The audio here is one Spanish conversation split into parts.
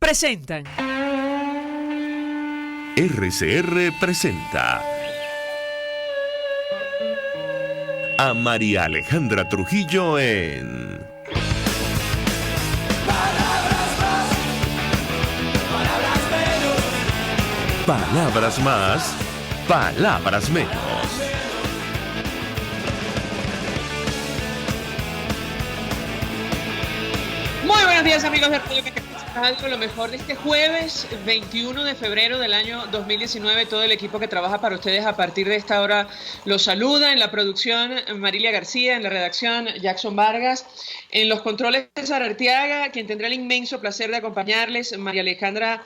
presentan. RCR presenta a María Alejandra Trujillo en Palabras más, palabras menos. Muy buenos días, amigos de Radio Caracas, lo mejor de este jueves 21 de febrero del año 2019. Todo el equipo que trabaja para ustedes a partir de esta hora los saluda. En la producción, Marilia García; en la redacción, Jackson Vargas; en los controles, César Arteaga; quien tendrá el inmenso placer de acompañarles, María Alejandra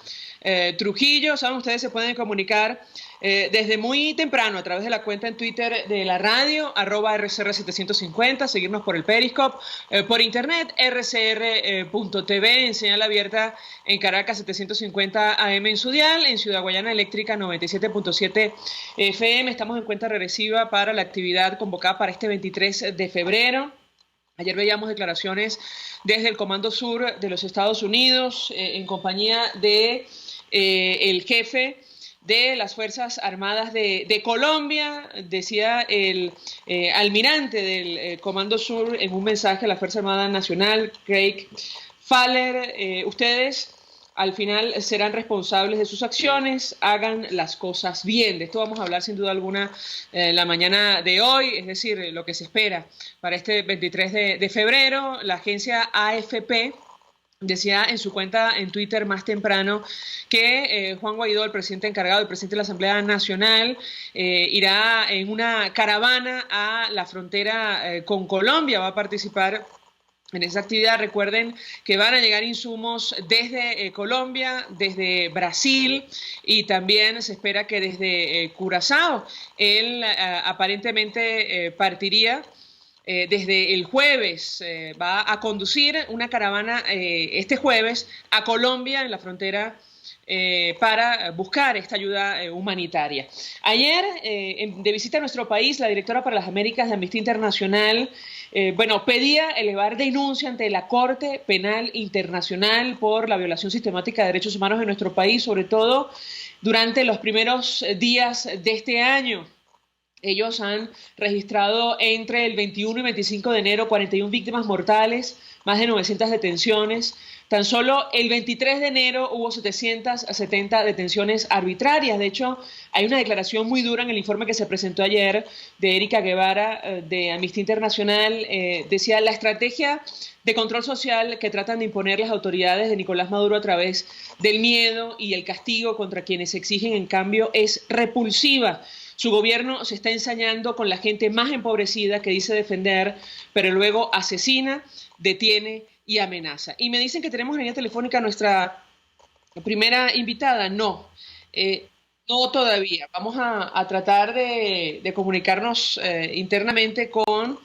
Trujillo. Saben, ustedes se pueden comunicar desde muy temprano a través de la cuenta en Twitter de la radio, @RCR750, seguirnos por el Periscope, por internet, rcr.tv, en señal abierta en Caracas 750 AM en su dial, en Ciudad Guayana Eléctrica 97.7 FM. Estamos en cuenta regresiva para la actividad convocada para este 23 de febrero. Ayer veíamos declaraciones desde el Comando Sur de los Estados Unidos, en compañía de el jefe de las Fuerzas Armadas de Colombia. Decía el almirante del Comando Sur en un mensaje a la Fuerza Armada Nacional, Craig Faller: ustedes al final serán responsables de sus acciones, hagan las cosas bien. De esto vamos a hablar sin duda alguna la mañana de hoy, es decir, lo que se espera para este 23 de febrero. La agencia AFP decía en su cuenta en Twitter más temprano que Juan Guaidó, el presidente encargado, el presidente de la Asamblea Nacional, irá en una caravana a la frontera con Colombia, va a participar en esa actividad. Recuerden que van a llegar insumos desde Colombia, desde Brasil, y también se espera que desde Curazao. Él aparentemente partiría desde el jueves. Va a conducir una caravana este jueves a Colombia, en la frontera, para buscar esta ayuda humanitaria. Ayer, de visita a nuestro país, la directora para las Américas de Amnistía Internacional pedía elevar denuncia ante la Corte Penal Internacional por la violación sistemática de derechos humanos en nuestro país, sobre todo durante los primeros días de este año. Ellos han registrado entre el 21 y 25 de enero 41 víctimas mortales, más de 900 detenciones. Tan solo el 23 de enero hubo 770 detenciones arbitrarias. De hecho, hay una declaración muy dura en el informe que se presentó ayer de Erika Guevara, de Amnistía Internacional. Decía: la estrategia de control social que tratan de imponer las autoridades de Nicolás Maduro a través del miedo y el castigo contra quienes exigen en cambio es repulsiva. Su gobierno se está ensañando con la gente más empobrecida que dice defender, pero luego asesina, detiene y amenaza. Y me dicen que tenemos en línea telefónica a nuestra primera invitada. No todavía. Vamos a tratar de comunicarnos internamente con...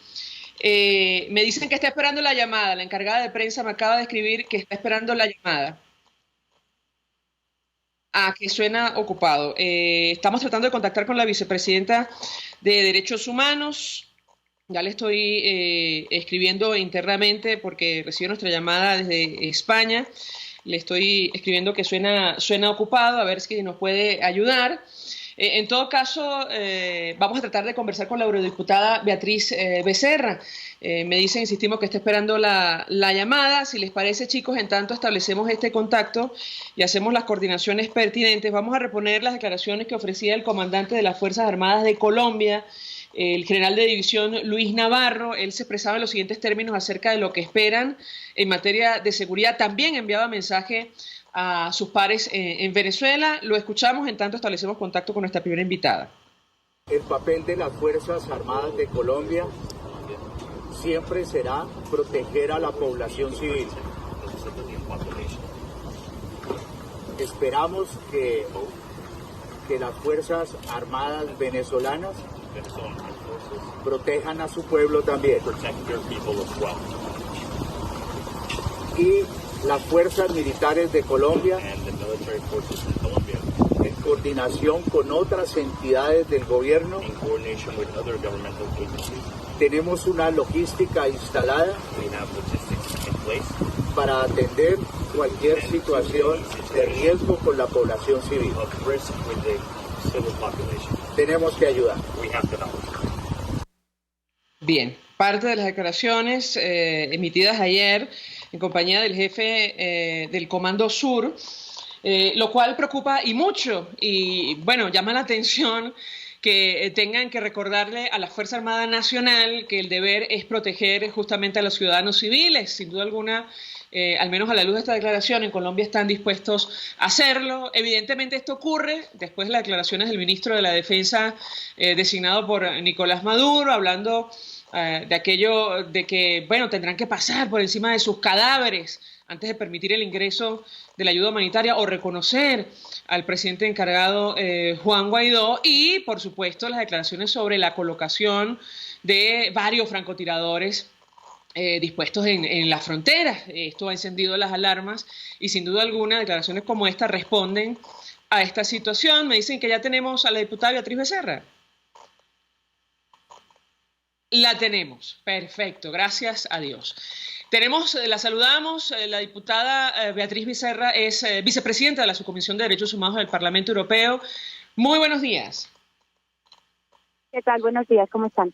me dicen que está esperando la llamada. La encargada de prensa me acaba de escribir que está esperando la llamada. Que suena ocupado. Estamos tratando de contactar con la vicepresidenta de Derechos Humanos. Ya le estoy escribiendo internamente porque recibió nuestra llamada desde España. Le estoy escribiendo que suena ocupado, a ver si nos puede ayudar. En todo caso, vamos a tratar de conversar con la eurodiputada Beatriz Becerra. Me dicen, insistimos, que está esperando la llamada. Si les parece, chicos, en tanto establecemos este contacto y hacemos las coordinaciones pertinentes. Vamos a reponer las declaraciones que ofrecía el comandante de las Fuerzas Armadas de Colombia, el general de división Luis Navarro. Él se expresaba en los siguientes términos acerca de lo que esperan en materia de seguridad. También enviaba mensaje a sus pares en Venezuela. Lo escuchamos, en tanto establecemos contacto con nuestra primera invitada. El papel de las Fuerzas Armadas de Colombia siempre será proteger a la población civil. Esperamos que las Fuerzas Armadas venezolanas protejan a su pueblo también. Y las fuerzas militares de Colombia, en coordinación con otras entidades del gobierno, tenemos una logística instalada para atender cualquier situación de riesgo con la población civil. Tenemos que ayudar. Bien, parte de las declaraciones emitidas ayer en compañía del jefe del Comando Sur, lo cual preocupa y mucho, y bueno, llama la atención que tengan que recordarle a la Fuerza Armada Nacional que el deber es proteger justamente a los ciudadanos civiles. Sin duda alguna, al menos a la luz de esta declaración, en Colombia están dispuestos a hacerlo. Evidentemente esto ocurre después de las declaraciones del ministro de la Defensa designado por Nicolás Maduro, hablando de aquello de que, bueno, tendrán que pasar por encima de sus cadáveres antes de permitir el ingreso de la ayuda humanitaria o reconocer al presidente encargado Juan Guaidó, y por supuesto las declaraciones sobre la colocación de varios francotiradores dispuestos en las fronteras. Esto ha encendido las alarmas y sin duda alguna declaraciones como esta responden a esta situación. Me dicen que ya tenemos a la diputada Beatriz Becerra. La tenemos, perfecto, gracias a Dios. La saludamos, la diputada Beatriz Becerra es vicepresidenta de la Subcomisión de Derechos Humanos del Parlamento Europeo. Muy buenos días. ¿Qué tal? Buenos días, ¿cómo están?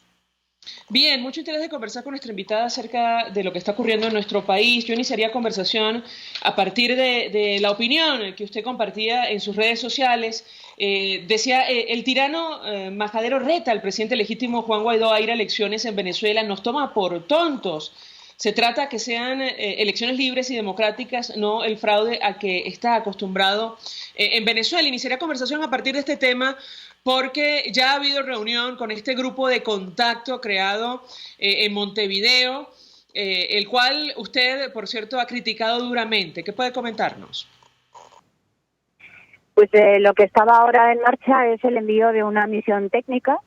Bien, mucho interés de conversar con nuestra invitada acerca de lo que está ocurriendo en nuestro país. Yo iniciaría conversación a partir de la opinión que usted compartía en sus redes sociales. Decía, el tirano majadero reta al presidente legítimo Juan Guaidó a ir a elecciones en Venezuela, nos toma por tontos. Se trata que sean elecciones libres y democráticas, no el fraude a que está acostumbrado en Venezuela. Iniciaría conversación a partir de este tema porque ya ha habido reunión con este grupo de contacto creado en Montevideo, el cual usted, por cierto, ha criticado duramente. ¿Qué puede comentarnos? Pues lo que estaba ahora en marcha es el envío de una misión técnica.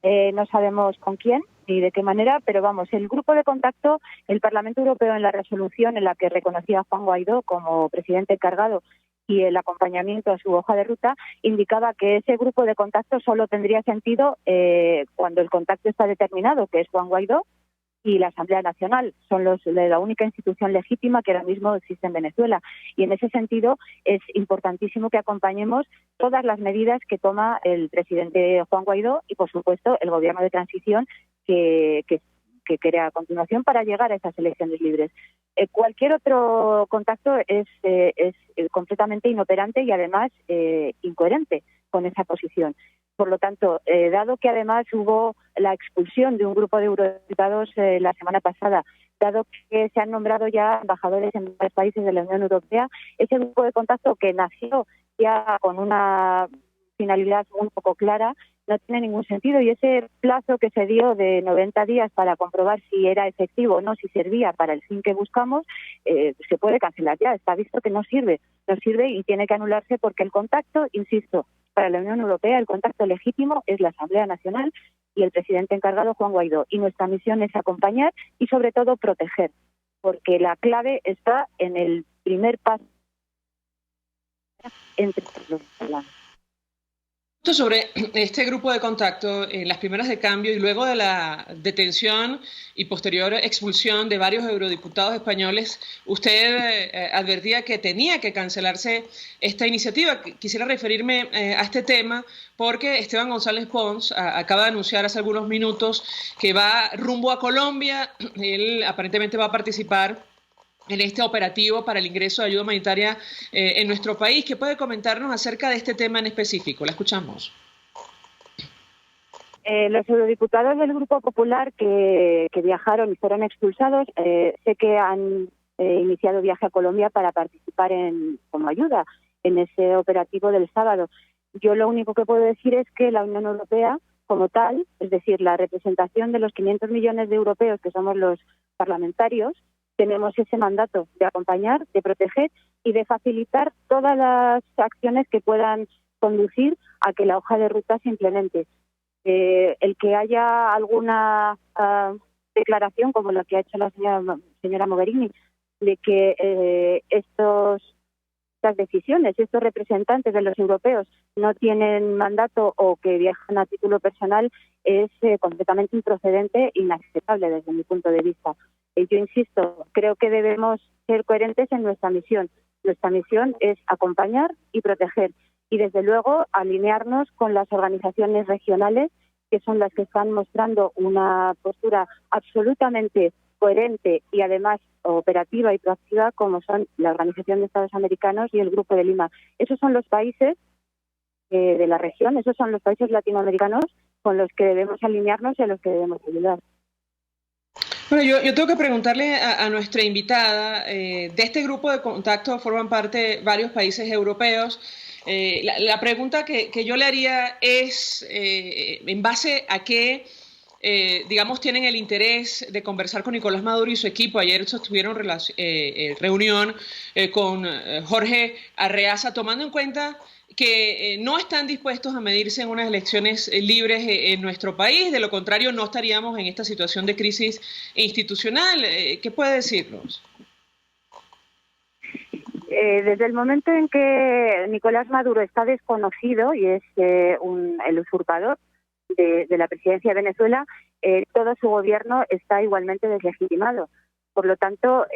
No sabemos con quién ni de qué manera, pero vamos, el grupo de contacto, el Parlamento Europeo en la resolución en la que reconocía a Juan Guaidó como presidente encargado y el acompañamiento a su hoja de ruta, indicaba que ese grupo de contacto solo tendría sentido cuando el contacto está determinado, que es Juan Guaidó y la Asamblea Nacional. Son la única institución legítima que ahora mismo existe en Venezuela. Y en ese sentido es importantísimo que acompañemos todas las medidas que toma el presidente Juan Guaidó y, por supuesto, el gobierno de transición que crea a continuación para llegar a esas elecciones libres. Cualquier otro contacto es completamente inoperante y además incoherente con esa posición. Por lo tanto, dado que además hubo la expulsión de un grupo de eurodiputados la semana pasada, dado que se han nombrado ya embajadores en varios países de la Unión Europea, ese grupo de contacto que nació ya con una finalidad muy poco clara, no tiene ningún sentido, y ese plazo que se dio de 90 días para comprobar si era efectivo o no, si servía para el fin que buscamos, se puede cancelar ya. Está visto que no sirve y tiene que anularse porque el contacto, insisto, para la Unión Europea el contacto legítimo es la Asamblea Nacional y el presidente encargado Juan Guaidó, y nuestra misión es acompañar y sobre todo proteger, porque la clave está en el primer paso entre los venezolanos. Sobre este grupo de contacto, en las primeras de cambio y luego de la detención y posterior expulsión de varios eurodiputados españoles, usted advertía que tenía que cancelarse esta iniciativa. Quisiera referirme a este tema porque Esteban González Pons acaba de anunciar hace algunos minutos que va rumbo a Colombia. Él aparentemente va a participar en este operativo para el ingreso de ayuda humanitaria en nuestro país. ¿Qué puede comentarnos acerca de este tema en específico? La escuchamos. Los eurodiputados del Grupo Popular que viajaron y fueron expulsados, sé que han iniciado viaje a Colombia para participar como ayuda en ese operativo del sábado. Yo lo único que puedo decir es que la Unión Europea, como tal, es decir, la representación de los 500 millones de europeos que somos los parlamentarios, tenemos ese mandato de acompañar, de proteger y de facilitar todas las acciones que puedan conducir a que la hoja de ruta se implemente. El que haya alguna declaración como la que ha hecho la señora Mogherini, de que estas decisiones, estos representantes de los europeos no tienen mandato o que viajan a título personal, es completamente improcedente e inaceptable desde mi punto de vista. Yo insisto, creo que debemos ser coherentes en nuestra misión. Nuestra misión es acompañar y proteger y, desde luego, alinearnos con las organizaciones regionales, que son las que están mostrando una postura absolutamente coherente y, además, operativa y proactiva, como son la Organización de Estados Americanos y el Grupo de Lima. Esos son los países de la región, esos son los países latinoamericanos con los que debemos alinearnos y a los que debemos ayudar. Bueno, yo tengo que preguntarle a nuestra invitada, de este grupo de contacto forman parte varios países europeos. La pregunta que yo le haría es, ¿en base a qué, digamos, tienen el interés de conversar con Nicolás Maduro y su equipo? Ayer sostuvieron reunión con Jorge Arreaza, tomando en cuenta que no están dispuestos a medirse en unas elecciones libres en nuestro país. De lo contrario, no estaríamos en esta situación de crisis institucional. ¿Qué puede decirnos? Desde el momento en que Nicolás Maduro está desconocido y es el usurpador de la presidencia de Venezuela, todo su gobierno está igualmente deslegitimado. Por lo tanto,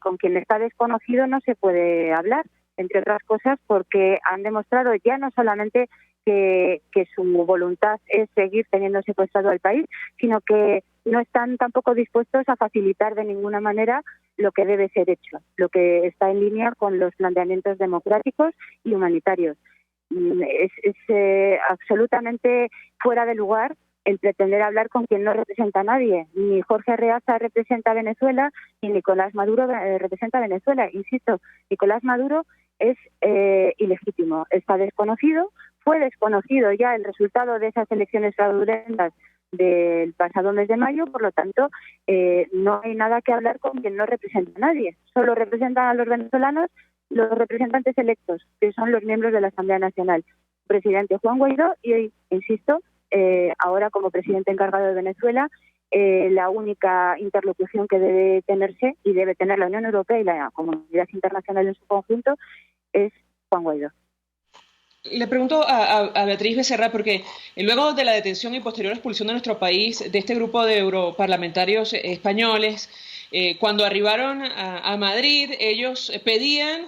con quien está desconocido no se puede hablar, entre otras cosas porque han demostrado ya no solamente que su voluntad es seguir teniendo secuestrado al país, sino que no están tampoco dispuestos a facilitar de ninguna manera lo que debe ser hecho, lo que está en línea con los planteamientos democráticos y humanitarios. Es absolutamente fuera de lugar el pretender hablar con quien no representa a nadie. Ni Jorge Arreaza representa a Venezuela, ni Nicolás Maduro representa a Venezuela. Insisto, Nicolás Maduro es ilegítimo, está desconocido, fue desconocido ya el resultado de esas elecciones fraudulentas del pasado mes de mayo, por lo tanto, no hay nada que hablar con quien no representa a nadie. Solo representan a los venezolanos los representantes electos, que son los miembros de la Asamblea Nacional, presidente Juan Guaidó y, insisto, ahora como presidente encargado de Venezuela, la única interlocución que debe tenerse y debe tener la Unión Europea y la comunidad internacional en su conjunto es Juan Guaidó. Le pregunto a Beatriz Becerra, porque luego de la detención y posterior expulsión de nuestro país de este grupo de europarlamentarios españoles, cuando arribaron a Madrid, ellos pedían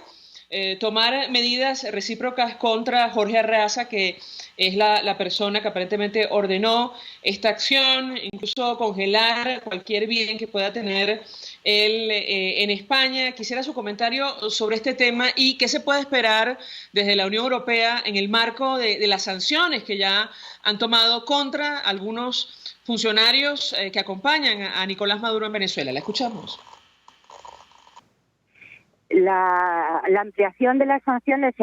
tomar medidas recíprocas contra Jorge Arreaza, que es la persona que aparentemente ordenó esta acción, incluso congelar cualquier bien que pueda tener él en España. Quisiera su comentario sobre este tema y qué se puede esperar desde la Unión Europea en el marco de las sanciones que ya han tomado contra algunos funcionarios que acompañan a Nicolás Maduro en Venezuela. La escuchamos. La ampliación de las sanciones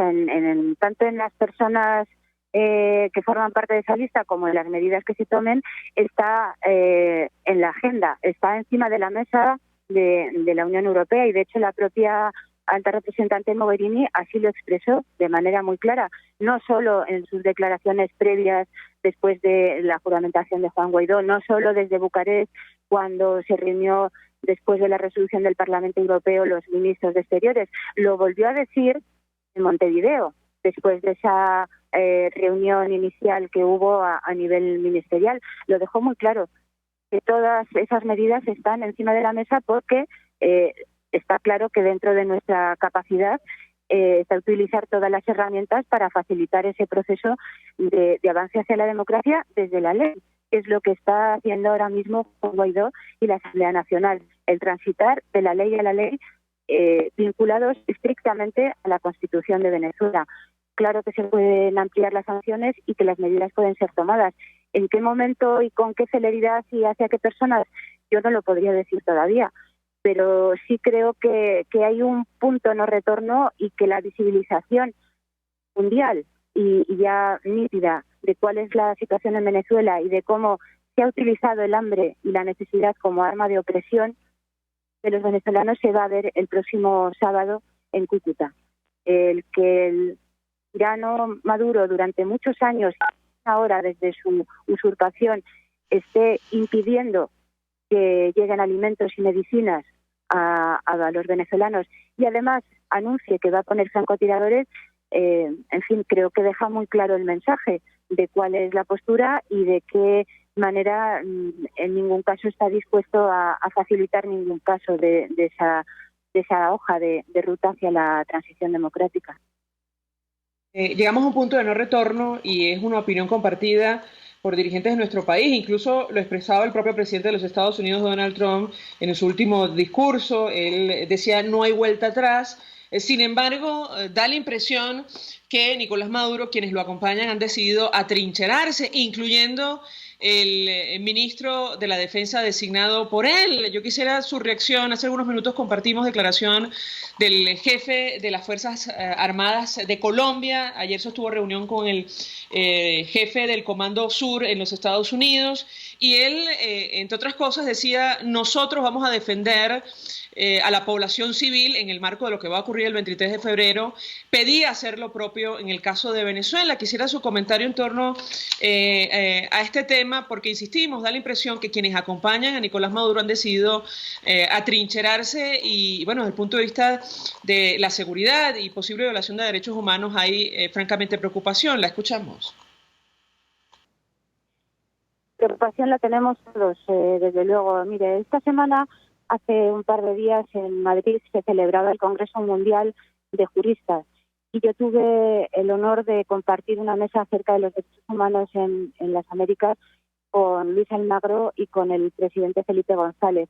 tanto en las personas que forman parte de esa lista como en las medidas que se tomen está en la agenda, está encima de la mesa de la Unión Europea y, de hecho, la propia alta representante Mogherini así lo expresó de manera muy clara, no solo en sus declaraciones previas después de la juramentación de Juan Guaidó, no solo desde Bucarest cuando se reunió después de la resolución del Parlamento Europeo los ministros de Exteriores, lo volvió a decir en Montevideo después de esa reunión inicial que hubo a nivel ministerial. Lo dejó muy claro, que todas esas medidas están encima de la mesa porque está claro que dentro de nuestra capacidad está utilizar todas las herramientas para facilitar ese proceso de avance hacia la democracia desde la ley, que es lo que está haciendo ahora mismo Juan Guaidó y la Asamblea Nacional, el transitar de la ley a la ley vinculados estrictamente a la Constitución de Venezuela. Claro que se pueden ampliar las sanciones y que las medidas pueden ser tomadas. ¿En qué momento y con qué celeridad y hacia qué personas? Yo no lo podría decir todavía, pero sí creo que hay un punto no retorno y que la visibilización mundial y ya nítida de cuál es la situación en Venezuela y de cómo se ha utilizado el hambre y la necesidad como arma de opresión de los venezolanos se va a ver el próximo sábado en Cúcuta. El que el tirano Maduro durante muchos años, ahora desde su usurpación, esté impidiendo que lleguen alimentos y medicinas a los venezolanos y además anuncie que va a poner francotiradores, en fin, creo que deja muy claro el mensaje de cuál es la postura y de qué manera en ningún caso está dispuesto a facilitar ningún caso de esa hoja de ruta hacia la transición democrática. Llegamos a un punto de no retorno y es una opinión compartida por dirigentes de nuestro país. Incluso lo expresaba el propio presidente de los Estados Unidos, Donald Trump, en su último discurso. Él decía, no hay vuelta atrás. Sin embargo, da la impresión que Nicolás Maduro, quienes lo acompañan, han decidido atrincherarse, incluyendo el ministro de la Defensa designado por él. Yo quisiera su reacción. Hace algunos minutos compartimos declaración del jefe de las Fuerzas Armadas de Colombia. Ayer sostuvo reunión con el jefe del Comando Sur en los Estados Unidos y él, entre otras cosas, decía, nosotros vamos a defender a la población civil en el marco de lo que va a ocurrir el 23 de febrero. Pedía hacer lo propio en el caso de Venezuela. Quisiera su comentario en torno a este tema, porque insistimos, da la impresión que quienes acompañan a Nicolás Maduro han decidido atrincherarse y, bueno, desde el punto de vista de la seguridad y posible violación de derechos humanos hay francamente preocupación. La escuchamos. Preocupación la tenemos todos, desde luego. Mire, esta semana, hace un par de días en Madrid se celebraba el Congreso Mundial de Juristas y yo tuve el honor de compartir una mesa acerca de los derechos humanos en las Américas con Luis Almagro y con el presidente Felipe González.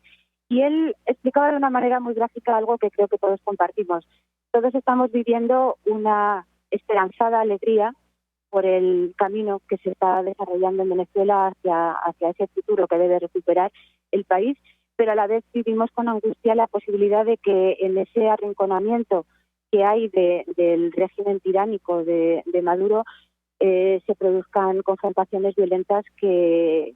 Y él explicaba de una manera muy gráfica algo que creo que todos compartimos. Todos estamos viviendo una esperanzada alegría por el camino que se está desarrollando en Venezuela hacia ese futuro que debe recuperar el país, pero a la vez vivimos con angustia la posibilidad de que en ese arrinconamiento que hay del régimen tiránico de Maduro se produzcan confrontaciones violentas que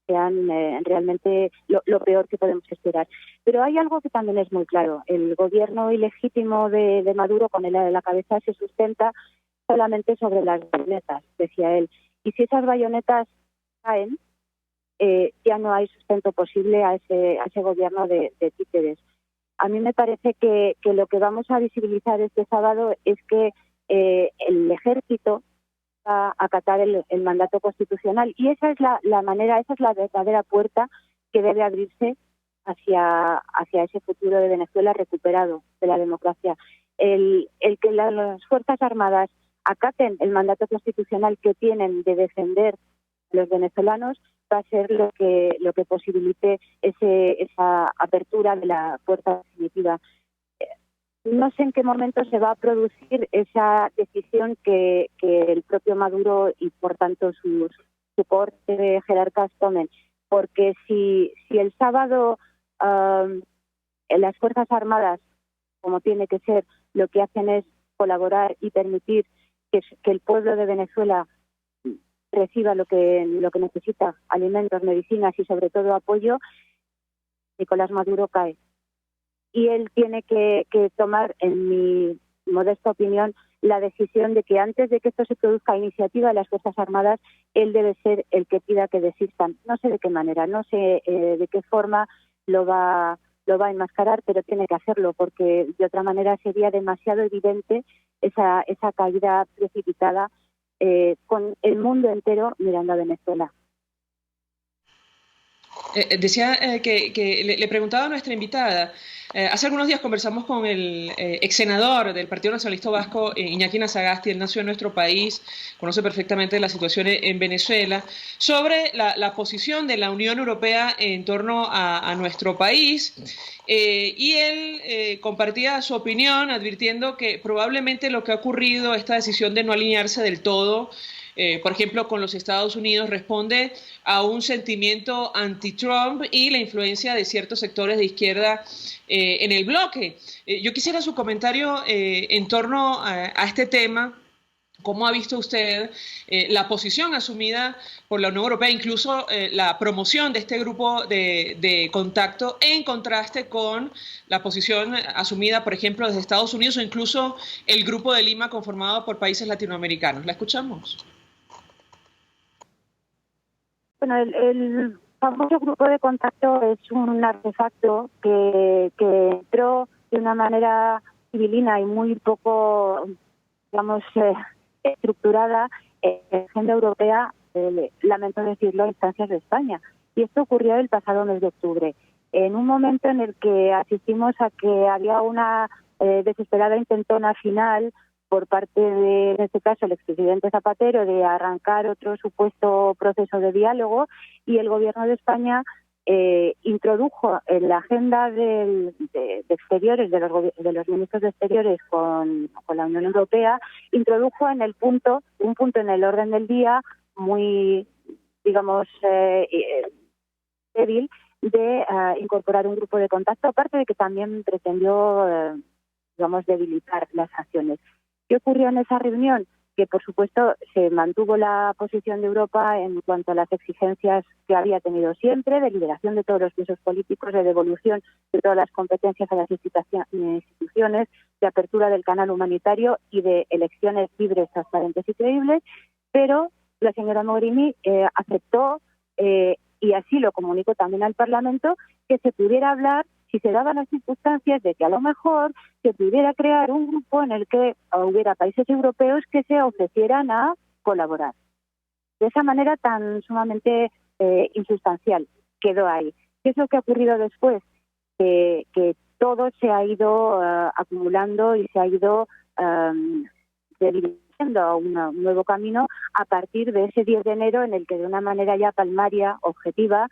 sean realmente lo peor que podemos esperar. Pero hay algo que también es muy claro. El gobierno ilegítimo de Maduro, con él a la cabeza, se sustenta solamente sobre las bayonetas, decía él. Y si esas bayonetas caen, ya no hay sustento posible a ese gobierno de títeres. A mí me parece que lo que vamos a visibilizar este sábado es que el ejército va a acatar el mandato constitucional y esa es la manera, esa es la verdadera puerta que debe abrirse hacia ese futuro de Venezuela recuperado de la democracia. El que las Fuerzas Armadas acaten el mandato constitucional que tienen de defender a los venezolanos va a ser lo que posibilite esa apertura de la puerta definitiva. No sé en qué momento se va a producir esa decisión que el propio Maduro y por tanto su corte de jerarcas tomen, porque si el sábado las Fuerzas Armadas, como tiene que ser, lo que hacen es colaborar y permitir que el pueblo de Venezuela reciba lo que necesita, alimentos, medicinas y sobre todo apoyo, Nicolás Maduro cae. Y él tiene que tomar, en mi modesta opinión, la decisión de que antes de que esto se produzca a iniciativa de las Fuerzas Armadas, él debe ser el que pida que desistan. No sé de qué manera, no sé de qué forma lo va a enmascarar, pero tiene que hacerlo, porque de otra manera sería demasiado evidente esa caída precipitada con el mundo entero mirando a Venezuela. Decía que le preguntaba a nuestra invitada, hace algunos días conversamos con el ex senador del Partido Nacionalista Vasco, Iñaki Anasagasti. Él nació en nuestro país, conoce perfectamente la situación en Venezuela, sobre la posición de la Unión Europea en torno a nuestro país, y él compartía su opinión advirtiendo que probablemente lo que ha ocurrido, esta decisión de no alinearse del todo, por ejemplo, con los Estados Unidos, responde a un sentimiento anti-Trump y la influencia de ciertos sectores de izquierda en el bloque. Yo quisiera su comentario en torno a este tema. ¿Cómo ha visto usted la posición asumida por la Unión Europea, incluso la promoción de este grupo de contacto en contraste con la posición asumida, por ejemplo, desde Estados Unidos o incluso el Grupo de Lima conformado por países latinoamericanos? ¿La escuchamos? Bueno, el famoso grupo de contacto es un artefacto que entró de una manera civilina y muy poco, digamos, estructurada en la agenda europea lamento decirlo, a instancias de España. Y esto ocurrió el pasado mes de octubre, en un momento en el que asistimos a que había una desesperada intentona final por parte de, en este caso, el expresidente Zapatero, de arrancar otro supuesto proceso de diálogo, y el Gobierno de España introdujo en la agenda de exteriores, de los ministros de exteriores con la Unión Europea, introdujo en un punto en el orden del día muy, digamos, débil, de incorporar un grupo de contacto, aparte de que también pretendió, digamos, debilitar las acciones. ¿Qué ocurrió en esa reunión? Que, por supuesto, se mantuvo la posición de Europa en cuanto a las exigencias que había tenido siempre, de liberación de todos los presos políticos, de devolución de todas las competencias a las instituciones, de apertura del canal humanitario y de elecciones libres, transparentes y creíbles, pero la señora Mogherini aceptó, y así lo comunicó también al Parlamento, que se pudiera hablar, si se daban las circunstancias, de que a lo mejor se pudiera crear un grupo en el que hubiera países europeos que se ofrecieran a colaborar. De esa manera tan sumamente insustancial quedó ahí. ¿Qué es lo que ha ocurrido después? Que todo se ha ido acumulando y se ha ido dirigiendo a un nuevo camino a partir de ese 10 de enero en el que, de una manera ya palmaria, objetiva,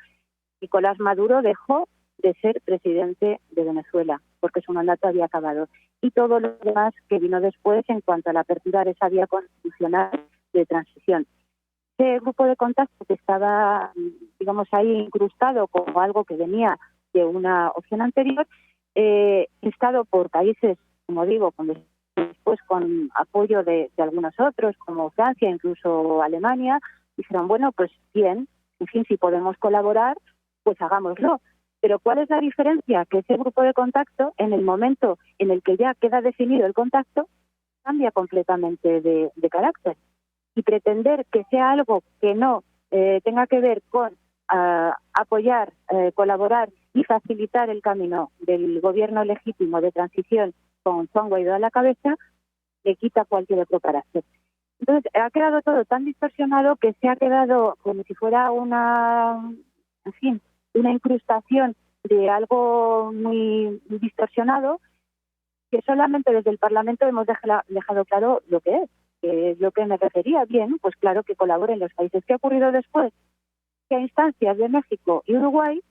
Nicolás Maduro dejó de ser presidente de Venezuela, porque su mandato había acabado. Y todo lo demás que vino después en cuanto a la apertura de esa vía constitucional de transición. Ese grupo de contacto que estaba, digamos, ahí incrustado como algo que venía de una opción anterior, instado por países, como digo, después con apoyo de algunos otros, como Francia, incluso Alemania, dijeron, bueno, pues bien, en fin, si podemos colaborar, pues hagámoslo. Pero ¿cuál es la diferencia? Que ese grupo de contacto, en el momento en el que ya queda definido el contacto, cambia completamente de carácter. Y pretender que sea algo que no tenga que ver con apoyar, colaborar y facilitar el camino del gobierno legítimo de transición con Juan Guaidó a la cabeza, le quita cualquier otro carácter. Entonces, ha quedado todo tan distorsionado que se ha quedado como si fuera una incrustación de algo muy distorsionado, que solamente desde el Parlamento hemos dejado claro lo que es lo que me refería. Bien, pues claro que colaboren los países. ¿Qué ha ocurrido después? Que a instancias de México y Uruguay,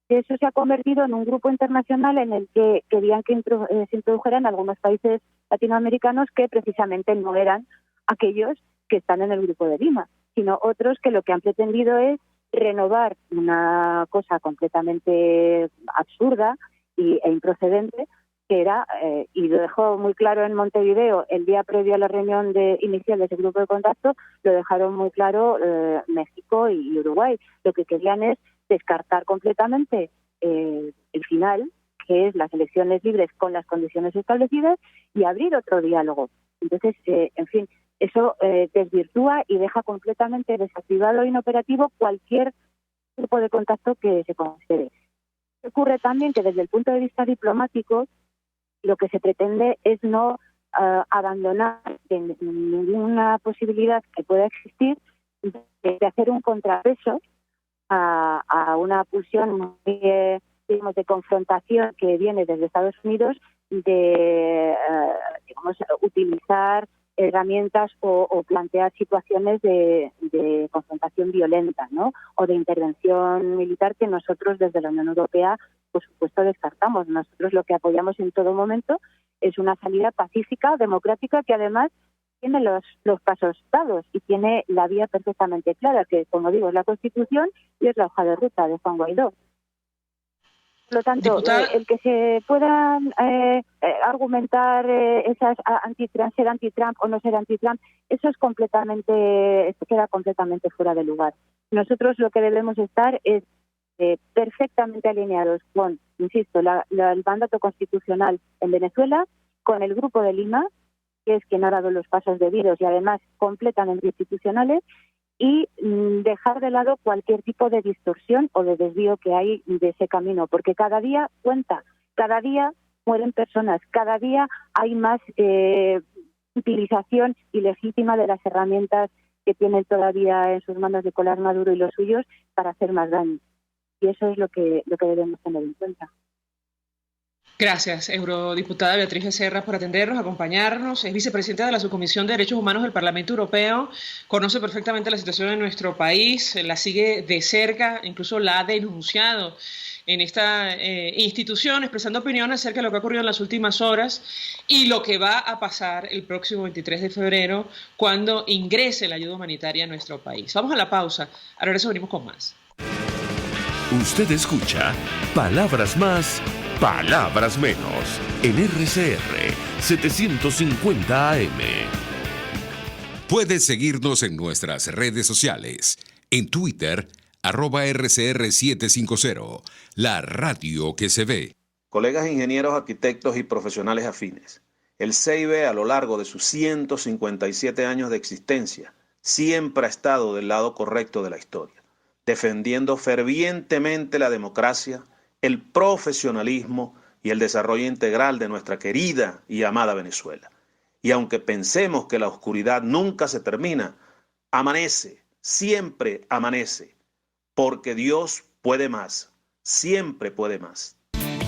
eso se ha convertido en un grupo internacional en el que querían que se introdujeran algunos países latinoamericanos que precisamente no eran aquellos que están en el Grupo de Lima, sino otros que lo que han pretendido es renovar una cosa completamente absurda e improcedente, que era, y lo dejó muy claro en Montevideo el día previo a la reunión inicial de ese grupo de contacto, lo dejaron muy claro México y Uruguay. Lo que querían es descartar completamente el final, que es las elecciones libres con las condiciones establecidas, y abrir otro diálogo. Entonces, en fin, eso desvirtúa y deja completamente desactivado e inoperativo cualquier grupo de contacto que se considere. Ocurre también que desde el punto de vista diplomático, lo que se pretende es no abandonar ninguna posibilidad que pueda existir de hacer un contrapeso a una pulsión digamos, de confrontación que viene desde Estados Unidos, de utilizar herramientas o plantear situaciones de confrontación violenta, ¿no? O de intervención militar, que nosotros desde la Unión Europea, por supuesto, descartamos. Nosotros lo que apoyamos en todo momento es una salida pacífica, democrática, que además tiene los pasos dados y tiene la vía perfectamente clara, que, como digo, es la Constitución y es la hoja de ruta de Juan Guaidó. Por lo tanto, el que se puedan argumentar esas ser anti-Trump o no ser anti-Trump, eso queda completamente fuera de lugar. Nosotros lo que debemos estar es perfectamente alineados con, insisto, el mandato constitucional en Venezuela, con el Grupo de Lima, que es quien ha dado los pasos debidos y además completamente institucionales, y dejar de lado cualquier tipo de distorsión o de desvío que hay de ese camino, porque cada día cuenta, cada día mueren personas, cada día hay más utilización ilegítima de las herramientas que tiene todavía en sus manos Nicolás Maduro y los suyos para hacer más daño. Y eso es lo que debemos tener en cuenta. Gracias, eurodiputada Beatriz Becerra, por atendernos, acompañarnos. Es vicepresidenta de la Subcomisión de Derechos Humanos del Parlamento Europeo. Conoce perfectamente la situación en nuestro país, la sigue de cerca, incluso la ha denunciado en esta institución, expresando opinión acerca de lo que ha ocurrido en las últimas horas y lo que va a pasar el próximo 23 de febrero cuando ingrese la ayuda humanitaria a nuestro país. Vamos a la pausa. A regreso venimos con más. Usted escucha Palabras Más, Palabras Menos en RCR 750 AM. Puedes seguirnos en nuestras redes sociales. En Twitter, @RCR750, la radio que se ve. Colegas ingenieros, arquitectos y profesionales afines, el CEIBE a lo largo de sus 157 años de existencia siempre ha estado del lado correcto de la historia, defendiendo fervientemente la democracia, el profesionalismo y el desarrollo integral de nuestra querida y amada Venezuela. Y aunque pensemos que la oscuridad nunca se termina, amanece, siempre amanece, porque Dios puede más, siempre puede más.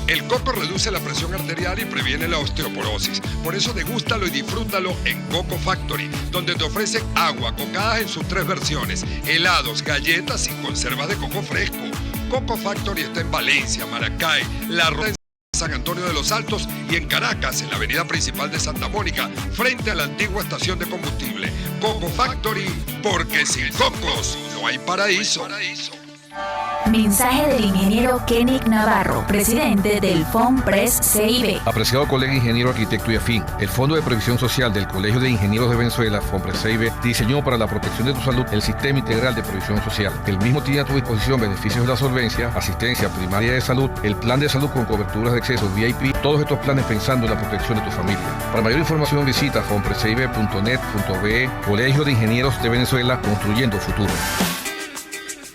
El coco reduce la presión arterial y previene la osteoporosis. Por eso degústalo y disfrútalo en Coco Factory, donde te ofrecen agua, cocadas en sus 3 versiones, helados, galletas y conservas de coco fresco. Coco Factory está en Valencia, Maracay, La Rosa, en San Antonio de los Altos y en Caracas, en la avenida principal de Santa Mónica, frente a la antigua estación de combustible. Coco Factory, porque sin cocos no hay paraíso. Mensaje del ingeniero Kenick Navarro, presidente del FOMPRES CIB. Apreciado colega ingeniero, arquitecto y afín, el Fondo de Previsión Social del Colegio de Ingenieros de Venezuela, FOMPRES CIB, diseñó para la protección de tu salud el Sistema Integral de Previsión Social. El mismo tiene a tu disposición beneficios de la solvencia, asistencia primaria de salud, el plan de salud con coberturas de acceso VIP, todos estos planes pensando en la protección de tu familia. Para mayor información visita fomprescibe.net.be. Colegio de Ingenieros de Venezuela, construyendo futuro.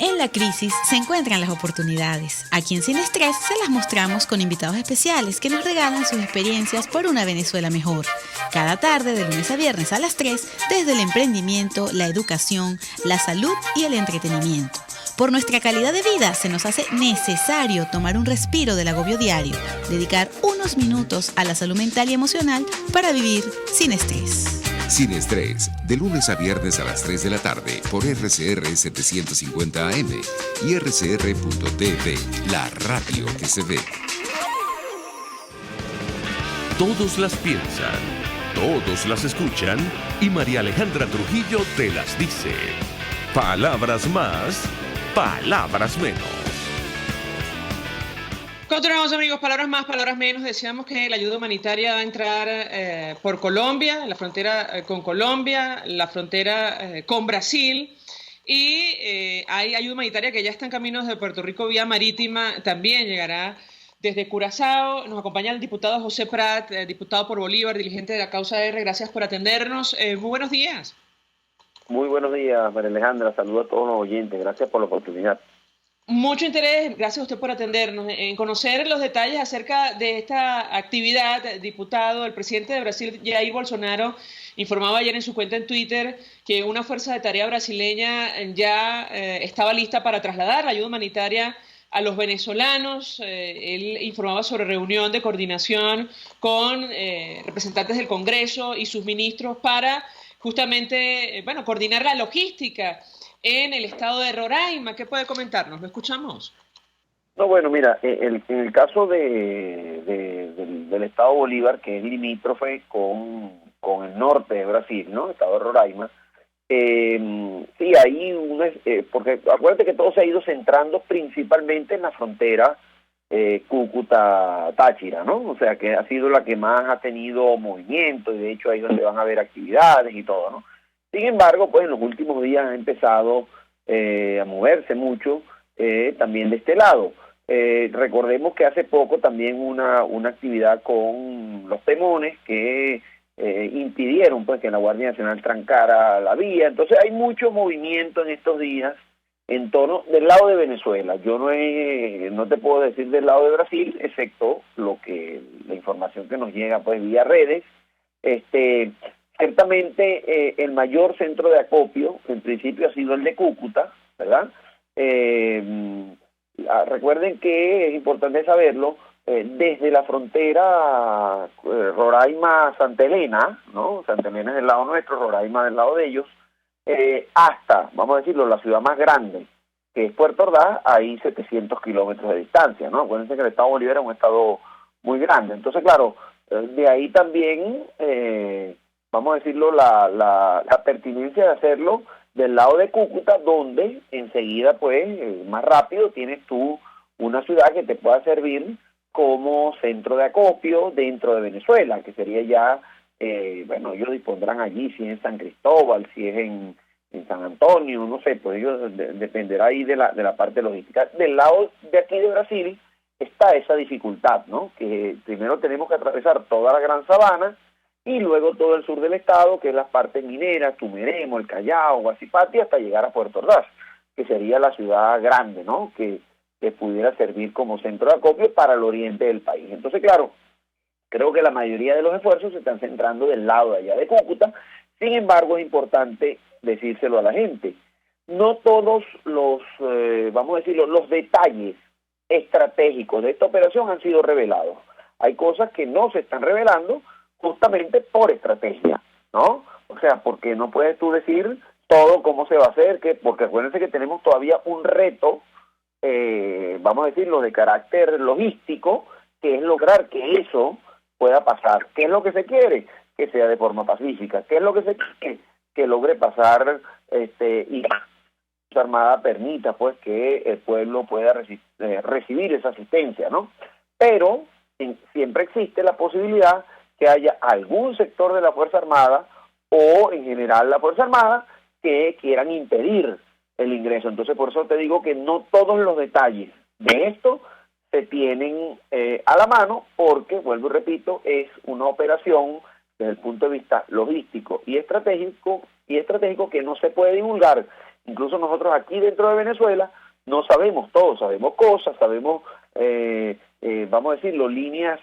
En la crisis se encuentran las oportunidades. Aquí en Sin Estrés se las mostramos con invitados especiales que nos regalan sus experiencias por una Venezuela mejor. Cada tarde, de lunes a viernes a las 3, desde el emprendimiento, la educación, la salud y el entretenimiento. Por nuestra calidad de vida se nos hace necesario tomar un respiro del agobio diario, dedicar unos minutos a la salud mental y emocional para vivir sin estrés. Sin Estrés, de lunes a viernes a las 3 de la tarde por RCR 750 AM y RCR.tv, la radio que se ve. Todos las piensan, todos las escuchan y María Alejandra Trujillo te las dice. Palabras más, palabras menos. Continuamos, amigos, palabras más, palabras menos. Decíamos que la ayuda humanitaria va a entrar por Colombia, la frontera con Colombia, la frontera con Brasil, y hay ayuda humanitaria que ya está en camino desde Puerto Rico vía marítima, también llegará desde Curazao. Nos acompaña el diputado José Prat, diputado por Bolívar, dirigente de la Causa R. Gracias por atendernos. Muy buenos días. Muy buenos días, María Alejandra. Saludos a todos los oyentes. Gracias por la oportunidad. Mucho interés, gracias a usted por atendernos, en conocer los detalles acerca de esta actividad. Diputado, el presidente de Brasil, Jair Bolsonaro, informaba ayer en su cuenta en Twitter que una fuerza de tarea brasileña ya estaba lista para trasladar la ayuda humanitaria a los venezolanos. Él informaba sobre reunión de coordinación con representantes del Congreso y sus ministros para justamente, coordinar la logística en el estado de Roraima. ¿Qué puede comentarnos? ¿Lo escuchamos? No, bueno, mira, en el caso del estado Bolívar, que es limítrofe con el norte de Brasil, ¿no? El estado de Roraima, sí, ahí porque acuérdate que todo se ha ido centrando principalmente en la frontera Cúcuta-Táchira, ¿no? O sea, que ha sido la que más ha tenido movimiento, y de hecho ahí es donde van a haber actividades y todo, ¿no? Sin embargo, pues en los últimos días ha empezado a moverse mucho también de este lado. Recordemos que hace poco también una actividad con los Temones que impidieron pues que la Guardia Nacional trancara la vía. Entonces hay mucho movimiento en estos días en torno del lado de Venezuela. Yo no te puedo decir del lado de Brasil, excepto la información que nos llega pues vía redes. Ciertamente el mayor centro de acopio, en principio, ha sido el de Cúcuta, ¿verdad? Recuerden que es importante saberlo, desde la frontera Roraima-Santa Elena, ¿no? Santa Elena es del lado nuestro, Roraima del lado de ellos, hasta, vamos a decirlo, la ciudad más grande, que es Puerto Ordaz, hay 700 kilómetros de distancia, ¿no? Acuérdense que el estado Bolívar es un estado muy grande. Entonces, claro, de ahí también, vamos a decirlo, la pertinencia de hacerlo del lado de Cúcuta, donde enseguida, pues, más rápido tienes tú una ciudad que te pueda servir como centro de acopio dentro de Venezuela, que sería ya, bueno, ellos dispondrán allí, si es en San Cristóbal, si es en San Antonio, no sé, pues ellos dependerá ahí de la parte logística. Del lado de aquí de Brasil está esa dificultad, ¿no? Que primero tenemos que atravesar toda la Gran Sabana y luego todo el sur del estado, que es las partes mineras, Tumeremo, el Callao, Guasipati, hasta llegar a Puerto Ordaz, que sería la ciudad grande, ¿no? Que pudiera servir como centro de acopio para el oriente del país. Entonces, claro, creo que la mayoría de los esfuerzos se están centrando del lado de allá de Cúcuta. Sin embargo, es importante decírselo a la gente. No todos los, vamos a decirlo, los detalles estratégicos de esta operación han sido revelados. Hay cosas que no se están revelando justamente por estrategia, ¿no? O sea, porque no puedes tú decir todo cómo se va a hacer, porque acuérdense que tenemos todavía un reto, vamos a decirlo, de carácter logístico, que es lograr que eso pueda pasar. ¿Qué es lo que se quiere? Que sea de forma pacífica. ¿Qué es lo que se quiere? Que logre pasar y la Fuerza Armada permita, pues, que el pueblo pueda recibir esa asistencia, ¿no? Pero siempre existe la posibilidad que haya algún sector de la Fuerza Armada o en general la Fuerza Armada que quieran impedir el ingreso. Entonces, por eso te digo que no todos los detalles de esto se tienen a la mano, porque, vuelvo y repito, es una operación desde el punto de vista logístico y estratégico que no se puede divulgar. Incluso nosotros aquí dentro de Venezuela no sabemos todo, sabemos cosas, sabemos, vamos a decirlo, líneas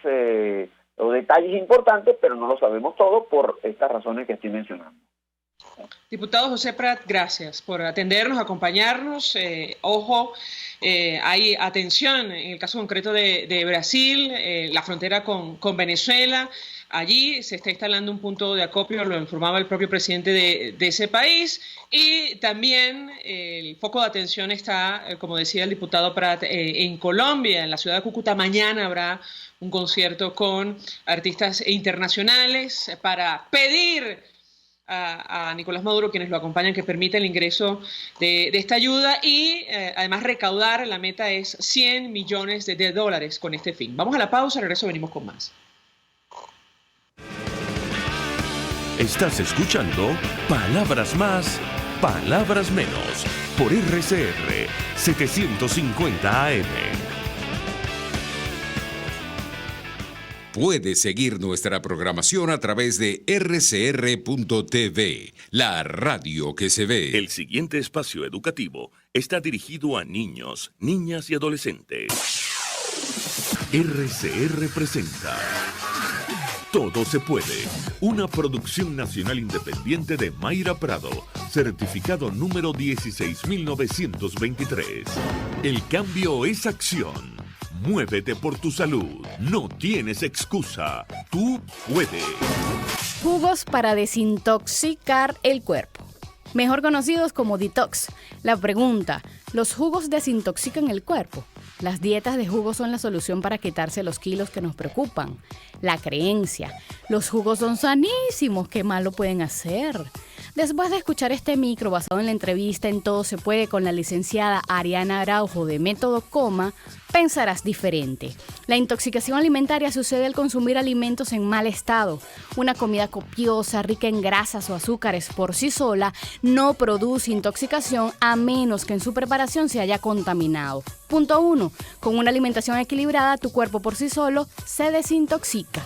o detalles importantes, pero no lo sabemos todo por estas razones que estoy mencionando. Diputado José Prat, gracias por atendernos, acompañarnos. Ojo, hay atención en el caso concreto de Brasil, la frontera con Venezuela. Allí se está instalando un punto de acopio, lo informaba el propio presidente de ese país, y también el foco de atención está, como decía el diputado Prat, en Colombia, en la ciudad de Cúcuta. Mañana habrá un concierto con artistas internacionales para pedir a Nicolás Maduro, quienes lo acompañan, que permita el ingreso de esta ayuda y además recaudar, la meta es $100 millones de dólares con este fin. Vamos a la pausa, regreso, venimos con más. Estás escuchando Palabras Más, Palabras Menos, por RCR 750 AM. Puedes seguir nuestra programación a través de rcr.tv, la radio que se ve. El siguiente espacio educativo está dirigido a niños, niñas y adolescentes. RCR presenta Todo se puede, una producción nacional independiente de Mayra Prado, certificado número 16923. El cambio es acción. Muévete por tu salud. No tienes excusa. Tú puedes. Jugos para desintoxicar el cuerpo, mejor conocidos como detox. La pregunta: ¿los jugos desintoxican el cuerpo? Las dietas de jugos son la solución para quitarse los kilos que nos preocupan. La creencia: los jugos son sanísimos, ¿qué malo pueden hacer? Después de escuchar este micro basado en la entrevista en Todo se puede con la licenciada Ariana Araujo de Método Coma, pensarás diferente. La intoxicación alimentaria sucede al consumir alimentos en mal estado. Una comida copiosa, rica en grasas o azúcares por sí sola no produce intoxicación a menos que en su preparación se haya contaminado. Punto 1. Con una alimentación equilibrada, tu cuerpo por sí solo se desintoxica.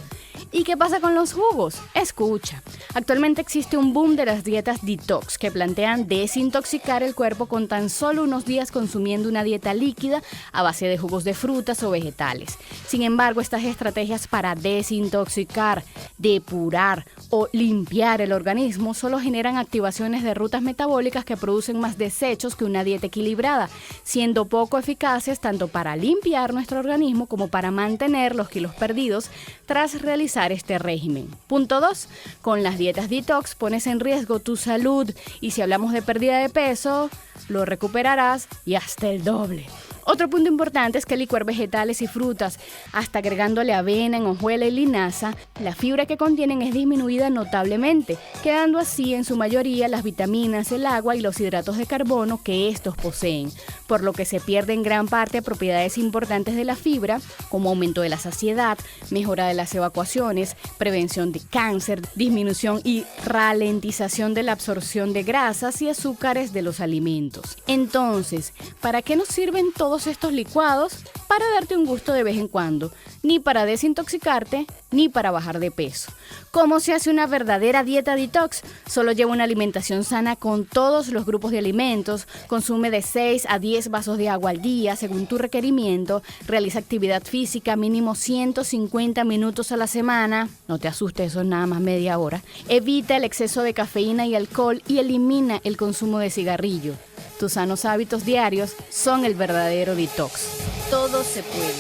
¿Y qué pasa con los jugos? Escucha, actualmente existe un boom de las dietas detox que plantean desintoxicar el cuerpo con tan solo unos días consumiendo una dieta líquida a base de jugos de frutas o vegetales. Sin embargo, estas estrategias para desintoxicar, depurar o limpiar el organismo solo generan activaciones de rutas metabólicas que producen más desechos que una dieta equilibrada, siendo poco eficaces tanto para limpiar nuestro organismo como para mantener los kilos perdidos tras realizar este régimen. Punto 2. Con las dietas detox pones en riesgo tu salud y si hablamos de pérdida de peso, lo recuperarás y hasta el doble. Otro punto importante es que licuar vegetales y frutas, hasta agregándole avena, hojuela y linaza, la fibra que contienen es disminuida notablemente, quedando así en su mayoría las vitaminas, el agua y los hidratos de carbono que estos poseen, por lo que se pierden gran parte propiedades importantes de la fibra, como aumento de la saciedad, mejora de las evacuaciones, prevención de cáncer, disminución y ralentización de la absorción de grasas y azúcares de los alimentos. Entonces, ¿para qué nos sirven todos estos licuados? Para darte un gusto de vez en cuando, ni para desintoxicarte, ni para bajar de peso. ¿Cómo se hace una verdadera dieta detox? Solo lleva una alimentación sana con todos los grupos de alimentos, consume de 6 a 10 vasos de agua al día según tu requerimiento, realiza actividad física mínimo 150 minutos a la semana, no te asustes, eso es nada más media hora, evita el exceso de cafeína y alcohol y elimina el consumo de cigarrillo. Tus sanos hábitos diarios son el verdadero detox. Todo se puede.